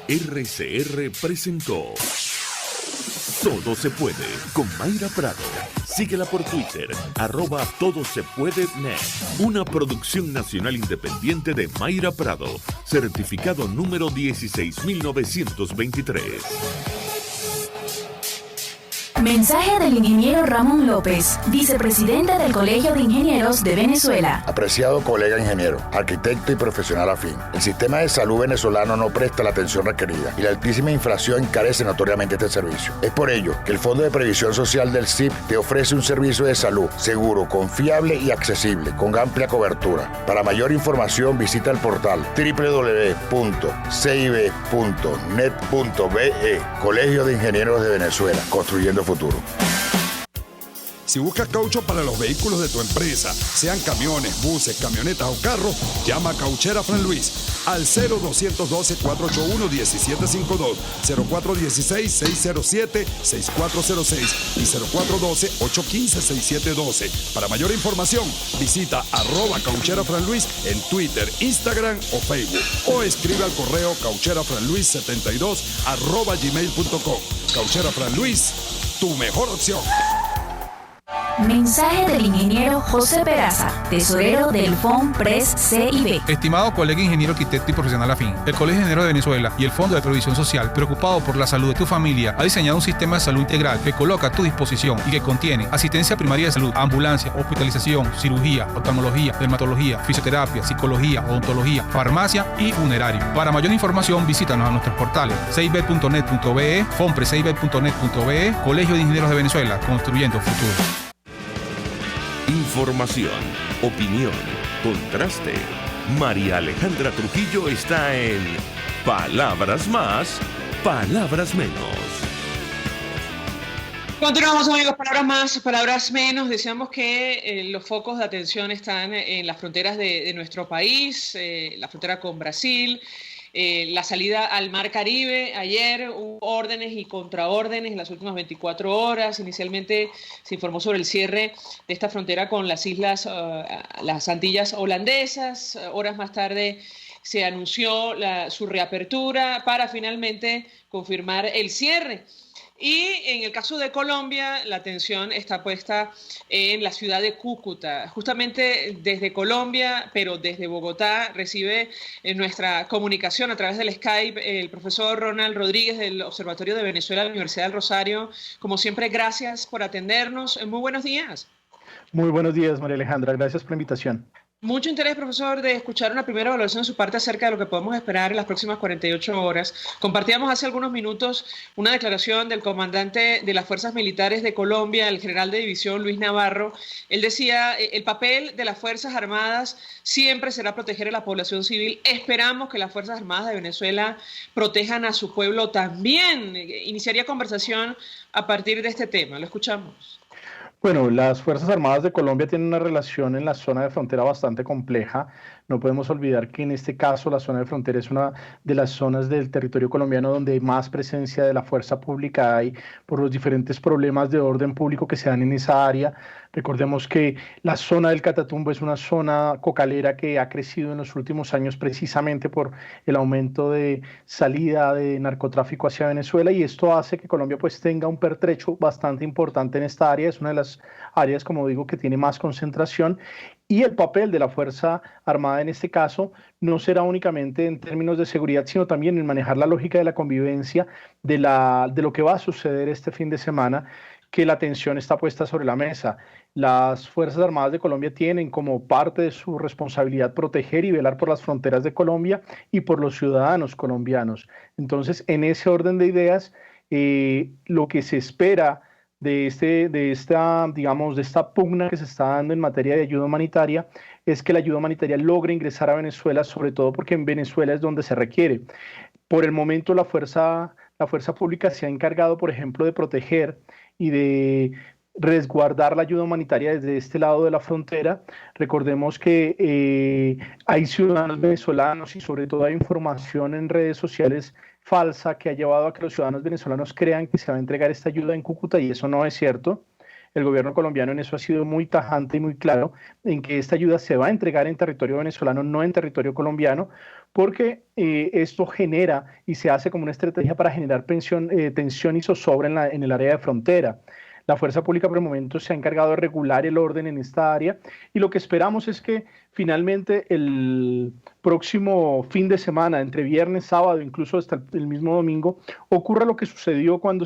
RCR presentó Todo se puede con Mayra Prado. Síguela por Twitter, @todosepuedenet. Una producción nacional independiente de Mayra Prado, certificado número 16923. Mensaje del ingeniero Ramón López, vicepresidente del Colegio de Ingenieros de Venezuela. Apreciado colega ingeniero, arquitecto y profesional afín, el sistema de salud venezolano no presta la atención requerida y la altísima inflación encarece notoriamente este servicio. Es por ello que el Fondo de Previsión Social del CIP te ofrece un servicio de salud seguro, confiable y accesible, con amplia cobertura. Para mayor información visita el portal www.cib.net.be. Colegio de Ingenieros de Venezuela, construyendo futuro. Si buscas caucho para los vehículos de tu empresa, sean camiones, buses, camionetas o carros, llama a Cauchera Fran Luis al 0212-481-1752, 0416-607-6406 y 0412-815-6712. Para mayor información, visita @Cauchera Fran Luis en Twitter, Instagram o Facebook o escribe al correo caucherafranluis72@gmail.com. Cauchera Fran Luis, tu mejor opción. Mensaje del ingeniero José Peraza, tesorero del FOMPRES CIB. Estimado colega ingeniero, arquitecto y profesional afín, el Colegio de Ingenieros de Venezuela y el Fondo de Previsión Social, preocupado por la salud de tu familia, ha diseñado un sistema de salud integral que coloca a tu disposición y que contiene asistencia primaria de salud, ambulancia, hospitalización, cirugía, oftalmología, dermatología, fisioterapia, psicología, odontología, farmacia y funerario. Para mayor información, visítanos a nuestros portales cib.net.be, fomprescib.net.be, Colegio de Ingenieros de Venezuela, construyendo futuro. Información, opinión, contraste. María Alejandra Trujillo está en Palabras Más, Palabras Menos. Continuamos, amigos, palabras más, palabras menos. Decíamos que los focos de atención están en las fronteras de nuestro país, la frontera con Brasil, la salida al Mar Caribe. Ayer hubo órdenes y contraórdenes en las últimas 24 horas. Inicialmente se informó sobre el cierre de esta frontera con las islas, las Antillas holandesas. Horas más tarde se anunció su reapertura para finalmente confirmar el cierre. Y en el caso de Colombia, la atención está puesta en la ciudad de Cúcuta. Justamente desde Colombia, pero desde Bogotá, recibe nuestra comunicación a través del Skype el profesor Ronald Rodríguez del Observatorio de Venezuela de la Universidad del Rosario. Como siempre, gracias por atendernos. Muy buenos días. Muy buenos días, María Alejandra. Gracias por la invitación. Mucho interés, profesor, de escuchar una primera evaluación de su parte acerca de lo que podemos esperar en las próximas 48 horas. Compartíamos hace algunos minutos una declaración del comandante de las Fuerzas Militares de Colombia, el general de división Luis Navarro. Él decía, el papel de las Fuerzas Armadas siempre será proteger a la población civil. Esperamos que las Fuerzas Armadas de Venezuela protejan a su pueblo también. Iniciaría conversación a partir de este tema. Lo escuchamos. Bueno, las Fuerzas Armadas de Colombia tienen una relación en la zona de frontera bastante compleja. No podemos olvidar que en este caso la zona de frontera es una de las zonas del territorio colombiano donde más presencia de la fuerza pública hay por los diferentes problemas de orden público que se dan en esa área. Recordemos que la zona del Catatumbo es una zona cocalera que ha crecido en los últimos años precisamente por el aumento de salida de narcotráfico hacia Venezuela, y esto hace que Colombia pues tenga un pertrecho bastante importante en esta área. Es una de las áreas, como digo, que tiene más concentración. Y el papel de la Fuerza Armada en este caso no será únicamente en términos de seguridad, sino también en manejar la lógica de la convivencia de lo que va a suceder este fin de semana, que la atención está puesta sobre la mesa. Las Fuerzas Armadas de Colombia tienen como parte de su responsabilidad proteger y velar por las fronteras de Colombia y por los ciudadanos colombianos. Entonces, en ese orden de ideas, lo que se espera de esta pugna que se está dando en materia de ayuda humanitaria es que la ayuda humanitaria logre ingresar a Venezuela, sobre todo porque en Venezuela es donde se requiere. Por el momento la fuerza pública se ha encargado, por ejemplo, de proteger y de resguardar la ayuda humanitaria desde este lado de la frontera. Recordemos que hay ciudadanos venezolanos y sobre todo hay información en redes sociales falsa que ha llevado a que los ciudadanos venezolanos crean que se va a entregar esta ayuda en Cúcuta, y eso no es cierto. El gobierno colombiano en eso ha sido muy tajante y muy claro en que esta ayuda se va a entregar en territorio venezolano, no en territorio colombiano, porque esto genera y se hace como una estrategia para generar tensión y zozobra en el área de frontera. La fuerza pública por el momento se ha encargado de regular el orden en esta área, y lo que esperamos es que finalmente el próximo fin de semana, entre viernes, sábado, incluso hasta el mismo domingo, ocurra lo que sucedió cuando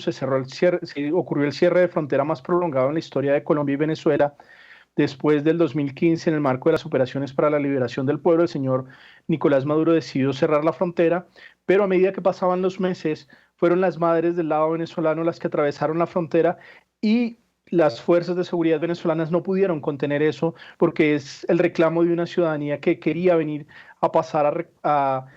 ocurrió el cierre de frontera más prolongado en la historia de Colombia y Venezuela, después del 2015, en el marco de las operaciones para la liberación del pueblo. El señor Nicolás Maduro decidió cerrar la frontera, pero a medida que pasaban los meses, fueron las madres del lado venezolano las que atravesaron la frontera, y las fuerzas de seguridad venezolanas no pudieron contener eso, porque es el reclamo de una ciudadanía que quería venir a pasar a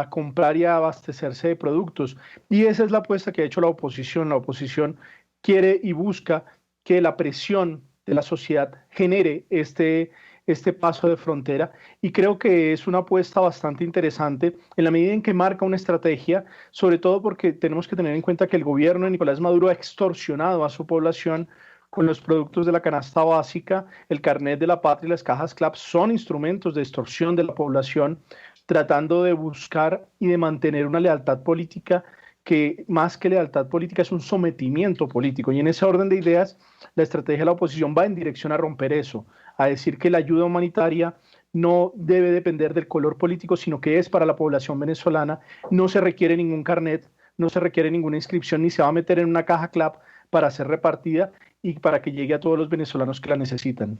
comprar y a abastecerse de productos. Y esa es la apuesta que ha hecho la oposición. La oposición quiere y busca que la presión de la sociedad genere este paso de frontera, y creo que es una apuesta bastante interesante en la medida en que marca una estrategia, sobre todo porque tenemos que tener en cuenta que el gobierno de Nicolás Maduro ha extorsionado a su población con los productos de la canasta básica. El carnet de la patria y las cajas CLAP son instrumentos de extorsión de la población, tratando de buscar y de mantener una lealtad política que, más que lealtad política, es un sometimiento político. Y en ese orden de ideas, la estrategia de la oposición va en dirección a romper eso, a decir que la ayuda humanitaria no debe depender del color político, sino que es para la población venezolana. No se requiere ningún carnet, no se requiere ninguna inscripción, ni se va a meter en una caja CLAP para ser repartida y para que llegue a todos los venezolanos que la necesitan.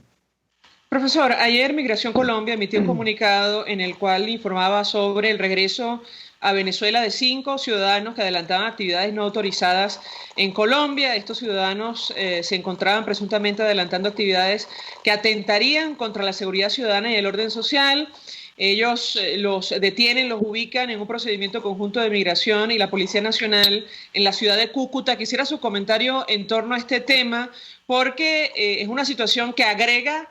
Profesor, ayer Migración Colombia emitió un comunicado en el cual informaba sobre el regreso a Venezuela de 5 ciudadanos que adelantaban actividades no autorizadas en Colombia. Estos ciudadanos se encontraban presuntamente adelantando actividades que atentarían contra la seguridad ciudadana y el orden social. Ellos los detienen, los ubican en un procedimiento conjunto de migración y la Policía Nacional en la ciudad de Cúcuta. Quisiera su comentario en torno a este tema, porque es una situación que agrega,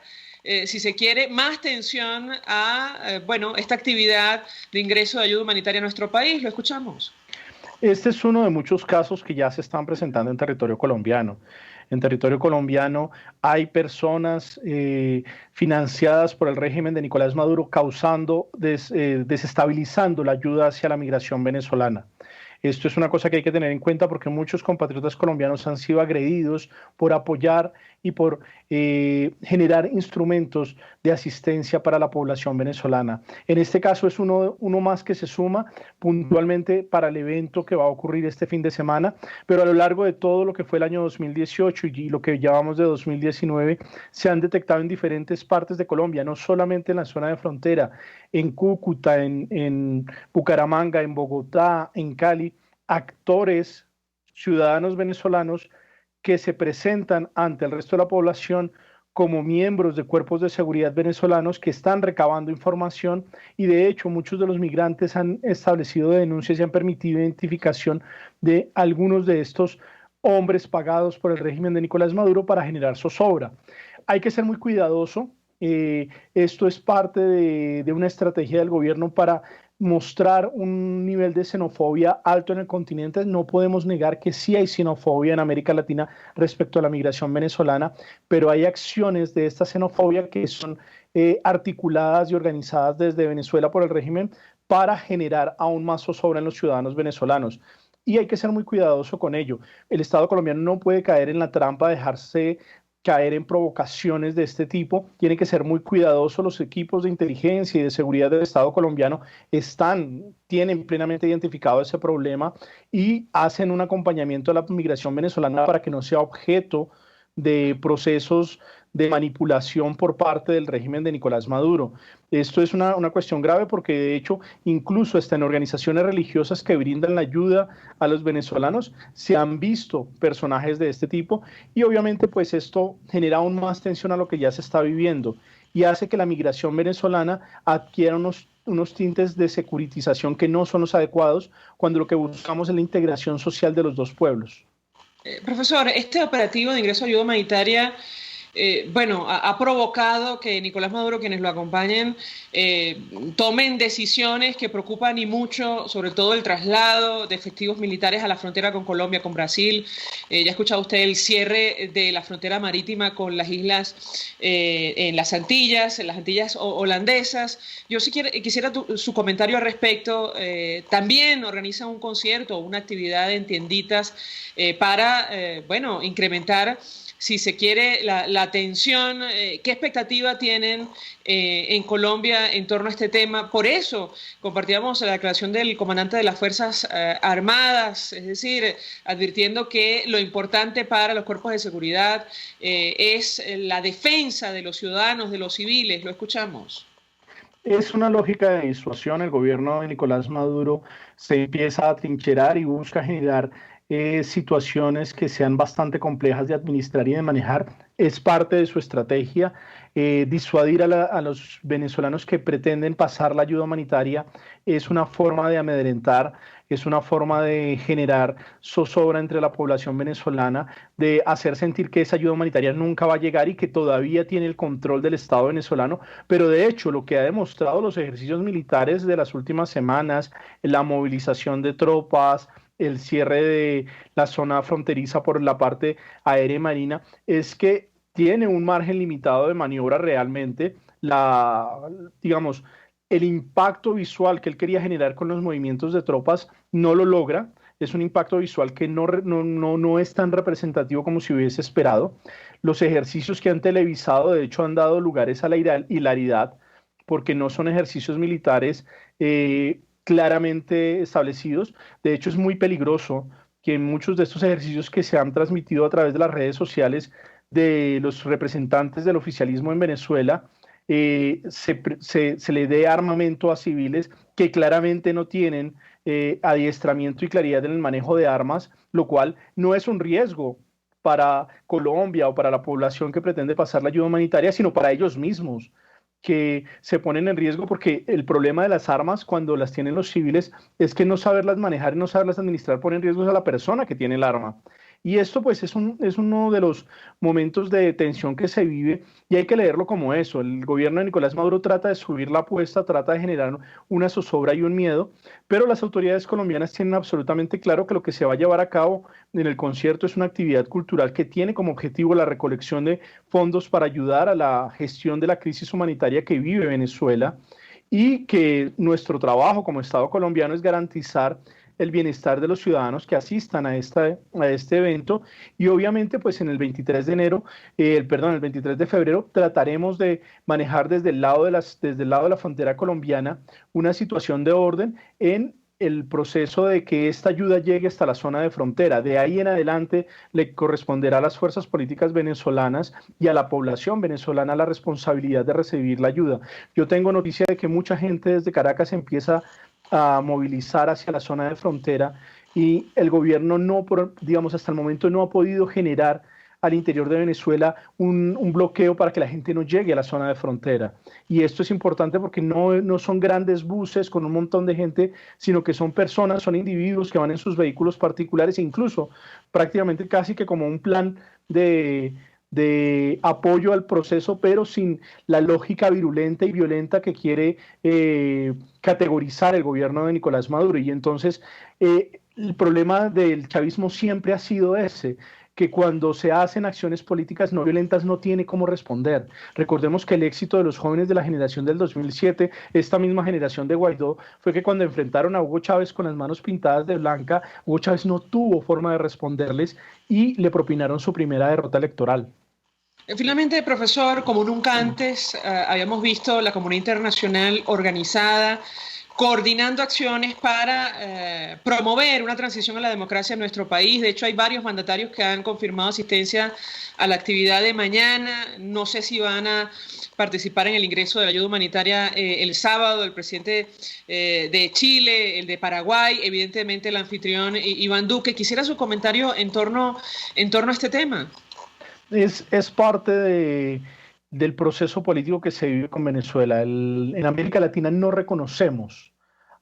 si se quiere, más tensión a esta actividad de ingreso de ayuda humanitaria a nuestro país. Lo escuchamos. Este es uno de muchos casos que ya se están presentando en territorio colombiano. En territorio colombiano hay personas financiadas por el régimen de Nicolás Maduro desestabilizando la ayuda hacia la migración venezolana. Esto es una cosa que hay que tener en cuenta porque muchos compatriotas colombianos han sido agredidos por apoyar y por generar instrumentos de asistencia para la población venezolana. En este caso es uno más que se suma puntualmente para el evento que va a ocurrir este fin de semana, pero a lo largo de todo lo que fue el año 2018 y lo que llevamos de 2019, se han detectado en diferentes partes de Colombia, no solamente en la zona de frontera, en Cúcuta, en Bucaramanga, en Bogotá, en Cali, actores, ciudadanos venezolanos que se presentan ante el resto de la población como miembros de cuerpos de seguridad venezolanos que están recabando información y de hecho muchos de los migrantes han establecido denuncias y han permitido identificación de algunos de estos hombres pagados por el régimen de Nicolás Maduro para generar zozobra. Hay que ser muy cuidadoso. Esto es parte de una estrategia del gobierno para mostrar un nivel de xenofobia alto en el continente. No podemos negar que sí hay xenofobia en América Latina respecto a la migración venezolana, pero hay acciones de esta xenofobia que son articuladas y organizadas desde Venezuela por el régimen para generar aún más zozobra en los ciudadanos venezolanos. Y hay que ser muy cuidadoso con ello. El Estado colombiano no puede caer en la trampa de dejarse caer en provocaciones de este tipo. Tiene que ser muy cuidadoso. Los equipos de inteligencia y de seguridad del Estado colombiano tienen plenamente identificado ese problema y hacen un acompañamiento a la migración venezolana para que no sea objeto de procesos de manipulación por parte del régimen de Nicolás Maduro. Esto es una cuestión grave porque de hecho incluso hasta en organizaciones religiosas que brindan la ayuda a los venezolanos se han visto personajes de este tipo y obviamente pues esto genera aún más tensión a lo que ya se está viviendo y hace que la migración venezolana adquiera unos tintes de securitización que no son los adecuados cuando lo que buscamos es la integración social de los dos pueblos. Profesor, este operativo de ingreso de ayuda humanitaria ha provocado que Nicolás Maduro, quienes lo acompañen, tomen decisiones que preocupan y mucho, sobre todo el traslado de efectivos militares a la frontera con Colombia, con Brasil. Ya ha escuchado usted el cierre de la frontera marítima con las islas en las Antillas holandesas. Yo sí quisiera su comentario al respecto. También organiza un concierto o una actividad en tienditas para incrementar, si se quiere, la atención. ¿Qué expectativa tienen en Colombia en torno a este tema? Por eso compartíamos la declaración del comandante de las Fuerzas Armadas, es decir, advirtiendo que lo importante para los cuerpos de seguridad es la defensa de los ciudadanos, de los civiles. Lo escuchamos. Es una lógica de disuasión. El gobierno de Nicolás Maduro se empieza a atrincherar y busca generar situaciones que sean bastante complejas de administrar y de manejar. Es parte de su estrategia disuadir a los venezolanos que pretenden pasar la ayuda humanitaria. Es una forma de amedrentar, es una forma de generar zozobra entre la población venezolana, de hacer sentir que esa ayuda humanitaria nunca va a llegar y que todavía tiene el control del Estado venezolano. Pero de hecho lo que ha demostrado los ejercicios militares de las últimas semanas, la movilización de tropas, el cierre de la zona fronteriza por la parte aérea y marina, es que tiene un margen limitado de maniobra realmente. El impacto visual que él quería generar con los movimientos de tropas no lo logra. Es un impacto visual que no es tan representativo como se hubiese esperado. Los ejercicios que han televisado, de hecho, han dado lugares a la hilaridad, porque no son ejercicios militares claramente establecidos. De hecho, es muy peligroso que muchos de estos ejercicios que se han transmitido a través de las redes sociales de los representantes del oficialismo en Venezuela se le dé armamento a civiles que claramente no tienen adiestramiento y claridad en el manejo de armas, lo cual no es un riesgo para Colombia o para la población que pretende pasar la ayuda humanitaria, sino para ellos mismos, que se ponen en riesgo, porque el problema de las armas cuando las tienen los civiles es que no saberlas manejar y no saberlas administrar pone en riesgo a la persona que tiene el arma. Y esto pues es uno de los momentos de tensión que se vive y hay que leerlo como eso. El gobierno de Nicolás Maduro trata de subir la apuesta, trata de generar una zozobra y un miedo, pero las autoridades colombianas tienen absolutamente claro que lo que se va a llevar a cabo en el concierto es una actividad cultural que tiene como objetivo la recolección de fondos para ayudar a la gestión de la crisis humanitaria que vive Venezuela y que nuestro trabajo como Estado colombiano es garantizar el bienestar de los ciudadanos que asistan a este evento, y obviamente pues el 23 de febrero trataremos de manejar desde el lado de la frontera colombiana una situación de orden en el proceso de que esta ayuda llegue hasta la zona de frontera. De ahí en adelante le corresponderá a las fuerzas políticas venezolanas y a la población venezolana la responsabilidad de recibir la ayuda. Yo tengo noticia de que mucha gente desde Caracas empieza a movilizar hacia la zona de frontera, y el gobierno hasta el momento no ha podido generar al interior de Venezuela un bloqueo para que la gente no llegue a la zona de frontera. Y esto es importante porque no son grandes buses con un montón de gente, sino que son personas, son individuos que van en sus vehículos particulares, e incluso prácticamente casi que como un plan de apoyo al proceso, pero sin la lógica virulenta y violenta que quiere categorizar el gobierno de Nicolás Maduro. Y entonces el problema del chavismo siempre ha sido ese, que cuando se hacen acciones políticas no violentas no tiene cómo responder. Recordemos que el éxito de los jóvenes de la generación del 2007, esta misma generación de Guaidó, fue que cuando enfrentaron a Hugo Chávez con las manos pintadas de blanca, Hugo Chávez no tuvo forma de responderles y le propinaron su primera derrota electoral. Finalmente, profesor, como nunca antes, habíamos visto la comunidad internacional organizada, coordinando acciones para promover una transición a la democracia en nuestro país. De hecho, hay varios mandatarios que han confirmado asistencia a la actividad de mañana. No sé si van a participar en el ingreso de la ayuda humanitaria el sábado, el presidente de Chile, el de Paraguay, evidentemente el anfitrión Iván Duque. Quisiera su comentario en torno a este tema. Es parte del proceso político que se vive con Venezuela. En América Latina no reconocemos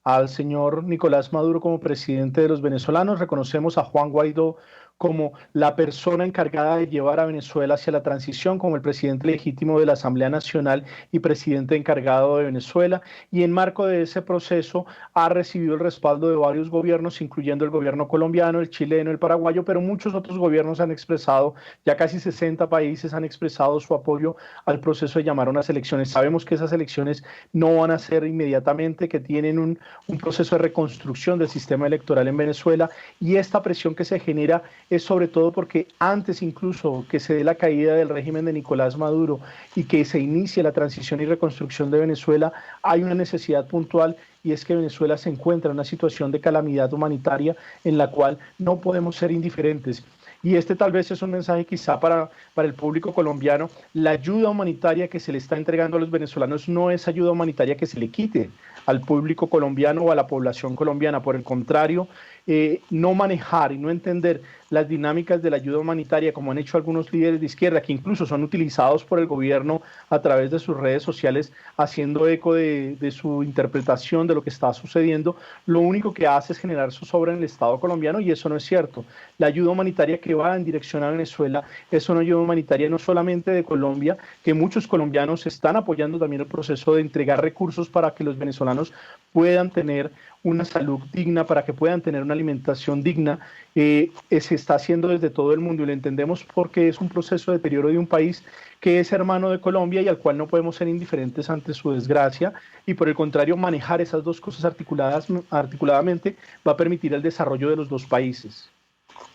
al señor Nicolás Maduro como presidente de los venezolanos, reconocemos a Juan Guaidó como la persona encargada de llevar a Venezuela hacia la transición, como el presidente legítimo de la Asamblea Nacional y presidente encargado de Venezuela, y en marco de ese proceso ha recibido el respaldo de varios gobiernos, incluyendo el gobierno colombiano, el chileno, el paraguayo, pero muchos otros gobiernos han expresado, ya casi 60 países han expresado su apoyo al proceso de llamar a unas elecciones. Sabemos que esas elecciones no van a ser inmediatamente, que tienen un proceso de reconstrucción del sistema electoral en Venezuela, y esta presión que se genera es sobre todo porque antes incluso que se dé la caída del régimen de Nicolás Maduro y que se inicie la transición y reconstrucción de Venezuela, hay una necesidad puntual, y es que Venezuela se encuentra en una situación de calamidad humanitaria en la cual no podemos ser indiferentes. Y este tal vez es un mensaje quizá para el público colombiano. La ayuda humanitaria que se le está entregando a los venezolanos no es ayuda humanitaria que se le quite al público colombiano o a la población colombiana. Por el contrario, no manejar y no entender las dinámicas de la ayuda humanitaria, como han hecho algunos líderes de izquierda, que incluso son utilizados por el gobierno a través de sus redes sociales, haciendo eco de su interpretación de lo que está sucediendo, lo único que hace es generar zozobra en el Estado colombiano, y eso no es cierto. La ayuda humanitaria que va en dirección a Venezuela es una ayuda humanitaria no solamente de Colombia, que muchos colombianos están apoyando también el proceso de entregar recursos para que los venezolanos puedan tener una salud digna, para que puedan tener una alimentación digna. Se está haciendo desde todo el mundo, y lo entendemos porque es un proceso de deterioro de un país que es hermano de Colombia y al cual no podemos ser indiferentes ante su desgracia, y por el contrario, manejar esas dos cosas articuladamente va a permitir el desarrollo de los dos países.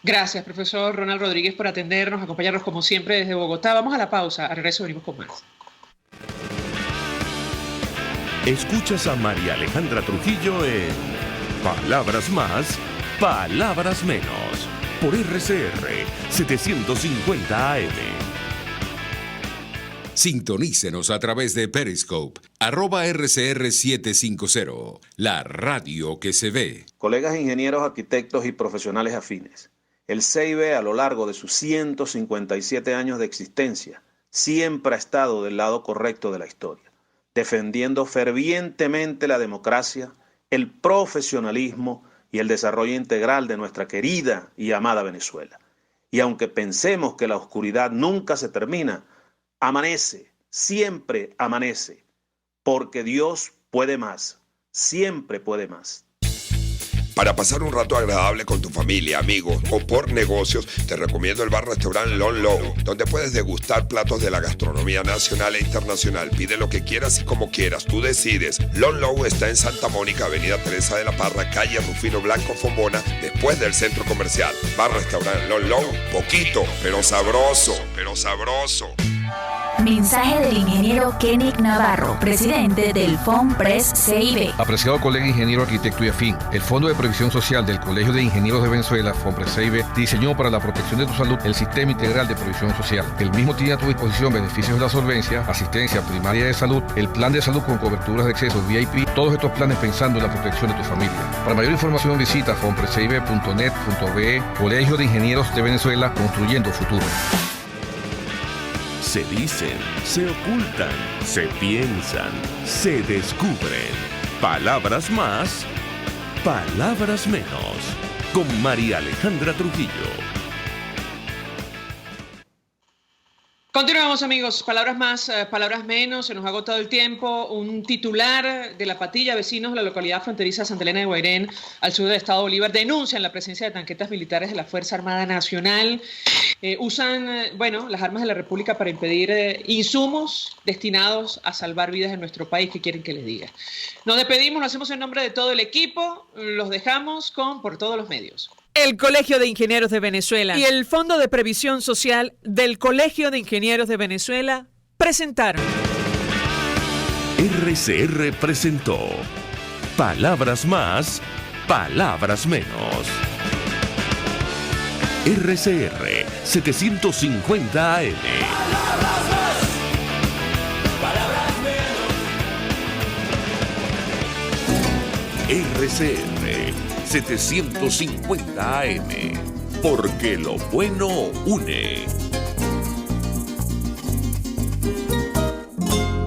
Gracias, profesor Ronald Rodríguez, por atendernos, acompañarnos como siempre desde Bogotá. Vamos a la pausa, al regreso venimos con más. Escuchas a María Alejandra Trujillo en Palabras Más, Palabras Menos, por RCR 750 AM. Sintonícenos a través de Periscope, @RCR750, la radio que se ve. Colegas ingenieros, arquitectos y profesionales afines, el CIB a lo largo de sus 157 años de existencia siempre ha estado del lado correcto de la historia, defendiendo fervientemente la democracia, el profesionalismo y el desarrollo integral de nuestra querida y amada Venezuela. Y aunque pensemos que la oscuridad nunca se termina, amanece, siempre amanece, porque Dios puede más, siempre puede más. Para pasar un rato agradable con tu familia, amigos o por negocios, te recomiendo el bar-restaurante Lon Low, donde puedes degustar platos de la gastronomía nacional e internacional. Pide lo que quieras y como quieras, tú decides. Lon Low está en Santa Mónica, Avenida Teresa de la Parra, calle Rufino Blanco Fombona, después del centro comercial. Bar-restaurante Lon Low, poquito, pero sabroso, Mensaje del ingeniero Kenick Navarro, presidente del FOMPRES CIB. Apreciado colega ingeniero, arquitecto y afín, el Fondo de Previsión Social del Colegio de Ingenieros de Venezuela, FOMPRES CIB, diseñó para la protección de tu salud el Sistema Integral de Previsión Social. El mismo tiene a tu disposición beneficios de la solvencia, asistencia primaria de salud, el plan de salud con coberturas de acceso VIP, todos estos planes pensando en la protección de tu familia. Para mayor información visita fomprescib.net.be. Colegio de Ingenieros de Venezuela, construyendo futuro. Se dicen, se ocultan, se piensan, se descubren. Palabras más, palabras menos. Con María Alejandra Trujillo. Continuamos, amigos. Palabras más, palabras menos. Se nos ha agotado el tiempo. Un titular de La Patilla, vecinos de la localidad fronteriza Santa Elena de Guairén, al sur del estado Bolívar, denuncian la presencia de tanquetas militares de la Fuerza Armada Nacional. Usan, las armas de la República para impedir insumos destinados a salvar vidas en nuestro país. ¿Qué quieren que les diga? Nos despedimos, lo hacemos en nombre de todo el equipo. Los dejamos por todos los medios. El Colegio de Ingenieros de Venezuela y el Fondo de Previsión Social del Colegio de Ingenieros de Venezuela presentaron. RCR presentó Palabras más, palabras menos. RCR 750 AM. Palabras más, palabras menos. RCR 750 AM. Porque lo bueno une.